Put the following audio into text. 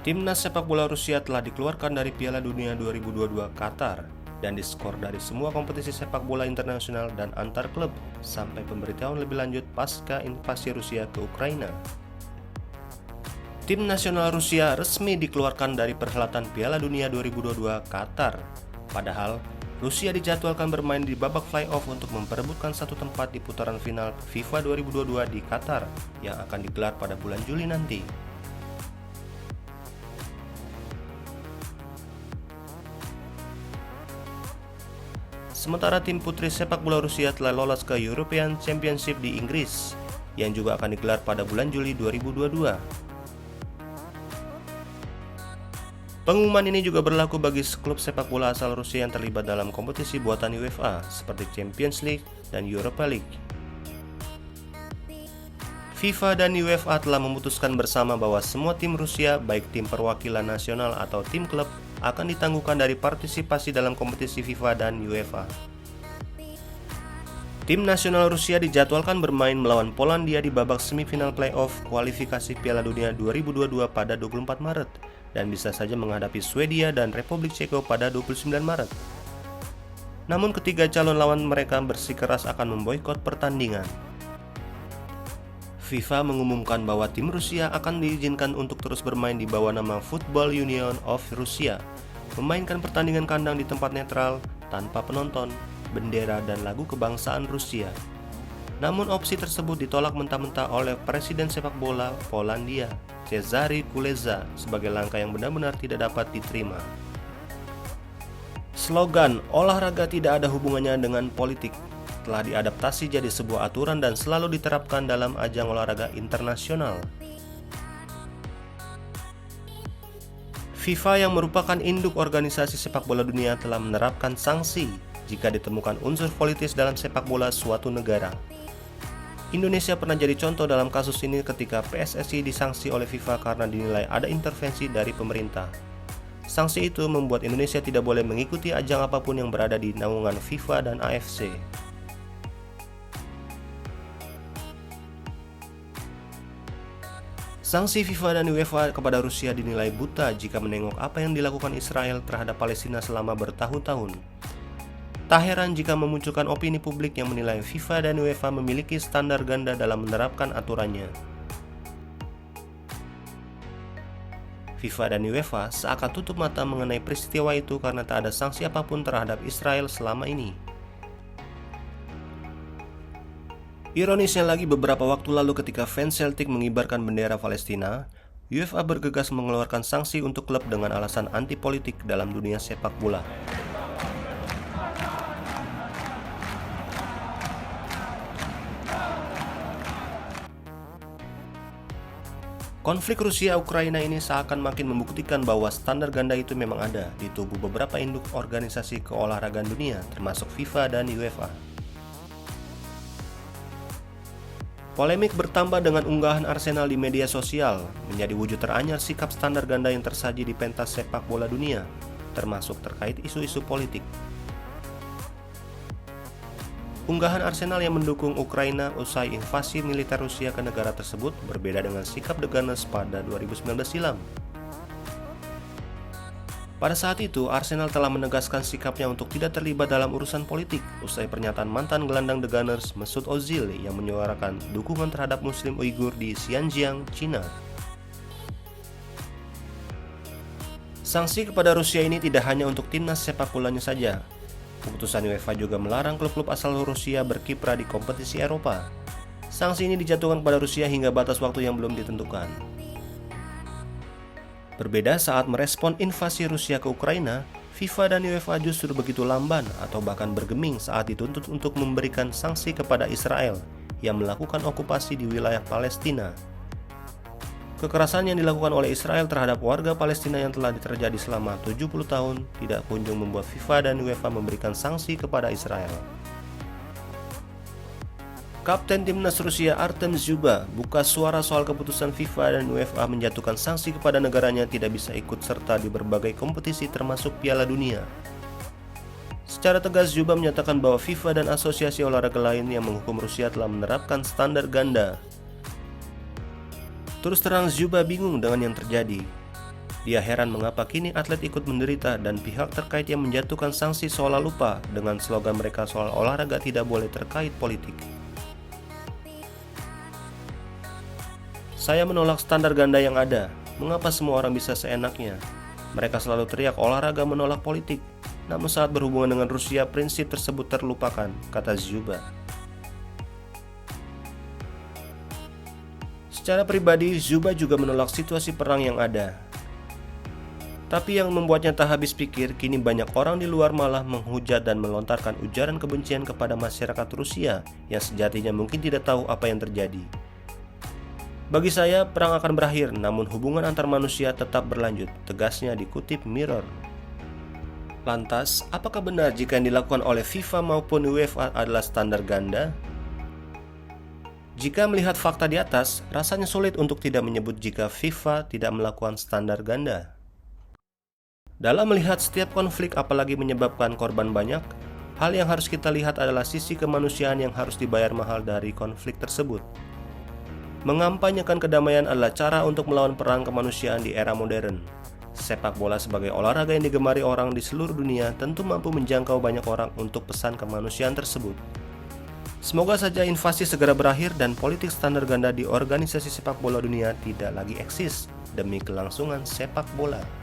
Timnas sepak bola Rusia telah dikeluarkan dari Piala Dunia 2022 Qatar dan diskor dari semua kompetisi sepak bola internasional dan antar klub sampai pemberitahuan lebih lanjut pasca invasi Rusia ke Ukraina. Tim nasional Rusia resmi dikeluarkan dari perhelatan Piala Dunia 2022 Qatar. Padahal, Rusia dijadwalkan bermain di babak playoff untuk memperebutkan satu tempat di putaran final FIFA 2022 di Qatar yang akan digelar pada bulan Juli nanti. Sementara tim putri sepak bola Rusia telah lolos ke European Championship di Inggris, yang juga akan digelar pada bulan Juli 2022. Pengumuman ini juga berlaku bagi klub sepak bola asal Rusia yang terlibat dalam kompetisi buatan UEFA seperti Champions League dan Europa League. FIFA dan UEFA telah memutuskan bersama bahwa semua tim Rusia, baik tim perwakilan nasional atau tim klub, akan ditangguhkan dari partisipasi dalam kompetisi FIFA dan UEFA. Tim nasional Rusia dijadwalkan bermain melawan Polandia di babak semifinal playoff kualifikasi Piala Dunia 2022 pada 24 Maret dan bisa saja menghadapi Swedia dan Republik Ceko pada 29 Maret. Namun ketiga calon lawan mereka bersikeras akan memboikot pertandingan. FIFA mengumumkan bahwa tim Rusia akan diizinkan untuk terus bermain di bawah nama Football Union of Russia, memainkan pertandingan kandang di tempat netral, tanpa penonton, bendera, dan lagu kebangsaan Rusia. Namun opsi tersebut ditolak mentah-mentah oleh Presiden sepak bola Polandia, Cezary Kuleza, sebagai langkah yang benar-benar tidak dapat diterima. Slogan "olahraga tidak ada hubungannya dengan politik" telah diadaptasi jadi sebuah aturan dan selalu diterapkan dalam ajang olahraga internasional. FIFA yang merupakan induk organisasi sepak bola dunia telah menerapkan sanksi jika ditemukan unsur politis dalam sepak bola suatu negara. Indonesia pernah jadi contoh dalam kasus ini ketika PSSI disanksi oleh FIFA karena dinilai ada intervensi dari pemerintah. Sanksi itu membuat Indonesia tidak boleh mengikuti ajang apapun yang berada di naungan FIFA dan AFC. Sanksi FIFA dan UEFA kepada Rusia dinilai buta jika menengok apa yang dilakukan Israel terhadap Palestina selama bertahun-tahun. Tak heran jika memunculkan opini publik yang menilai FIFA dan UEFA memiliki standar ganda dalam menerapkan aturannya. FIFA dan UEFA seakan tutup mata mengenai peristiwa itu karena tak ada sanksi apapun terhadap Israel selama ini. Ironisnya lagi, beberapa waktu lalu ketika fans Celtic mengibarkan bendera Palestina, UEFA bergegas mengeluarkan sanksi untuk klub dengan alasan anti politik dalam dunia sepak bola. Konflik Rusia-Ukraina ini seakan makin membuktikan bahwa standar ganda itu memang ada di tubuh beberapa induk organisasi keolahragaan dunia, termasuk FIFA dan UEFA. Polemik bertambah dengan unggahan Arsenal di media sosial, menjadi wujud teranyar sikap standar ganda yang tersaji di pentas sepak bola dunia, termasuk terkait isu-isu politik. Unggahan Arsenal yang mendukung Ukraina usai invasi militer Rusia ke negara tersebut berbeda dengan sikap The Gunners pada 2019 silam. Pada saat itu, Arsenal telah menegaskan sikapnya untuk tidak terlibat dalam urusan politik usai pernyataan mantan gelandang The Gunners Mesut Ozil yang menyuarakan dukungan terhadap Muslim Uighur di Xinjiang, Cina. Sanksi kepada Rusia ini tidak hanya untuk timnas sepak bolanya saja. Keputusan UEFA juga melarang klub-klub asal Rusia berkiprah di kompetisi Eropa. Sanksi ini dijatuhkan pada Rusia hingga batas waktu yang belum ditentukan. Berbeda saat merespon invasi Rusia ke Ukraina, FIFA dan UEFA justru begitu lamban atau bahkan bergeming saat dituntut untuk memberikan sanksi kepada Israel yang melakukan okupasi di wilayah Palestina. Kekerasan yang dilakukan oleh Israel terhadap warga Palestina yang telah terjadi selama 70 tahun tidak kunjung membuat FIFA dan UEFA memberikan sanksi kepada Israel. Kapten Timnas Rusia Artem Dzyuba buka suara soal keputusan FIFA dan UEFA menjatuhkan sanksi kepada negaranya tidak bisa ikut serta di berbagai kompetisi termasuk Piala Dunia. Secara tegas Dzyuba menyatakan bahwa FIFA dan asosiasi olahraga lain yang menghukum Rusia telah menerapkan standar ganda. Terus terang Dzyuba bingung dengan yang terjadi. Dia heran mengapa kini atlet ikut menderita dan pihak terkait yang menjatuhkan sanksi seolah lupa dengan slogan mereka soal olahraga tidak boleh terkait politik. Saya menolak standar ganda yang ada. Mengapa semua orang bisa seenaknya? Mereka selalu teriak olahraga menolak politik. Namun saat berhubungan dengan Rusia, prinsip tersebut terlupakan, kata Dzyuba. Secara pribadi, Dzyuba juga menolak situasi perang yang ada. Tapi yang membuatnya tak habis pikir, kini banyak orang di luar malah menghujat dan melontarkan ujaran kebencian kepada masyarakat Rusia yang sejatinya mungkin tidak tahu apa yang terjadi. Bagi saya, perang akan berakhir, namun hubungan antar manusia tetap berlanjut, tegasnya dikutip Mirror. Lantas, apakah benar jika yang dilakukan oleh FIFA maupun UEFA adalah standar ganda? Jika melihat fakta di atas, rasanya sulit untuk tidak menyebut jika FIFA tidak melakukan standar ganda. Dalam melihat setiap konflik apalagi menyebabkan korban banyak, hal yang harus kita lihat adalah sisi kemanusiaan yang harus dibayar mahal dari konflik tersebut. Mengampanyekan kedamaian adalah cara untuk melawan perang kemanusiaan di era modern. Sepak bola sebagai olahraga yang digemari orang di seluruh dunia tentu mampu menjangkau banyak orang untuk pesan kemanusiaan tersebut. Semoga saja invasi segera berakhir dan politik standar ganda di organisasi sepak bola dunia tidak lagi eksis demi kelangsungan sepak bola.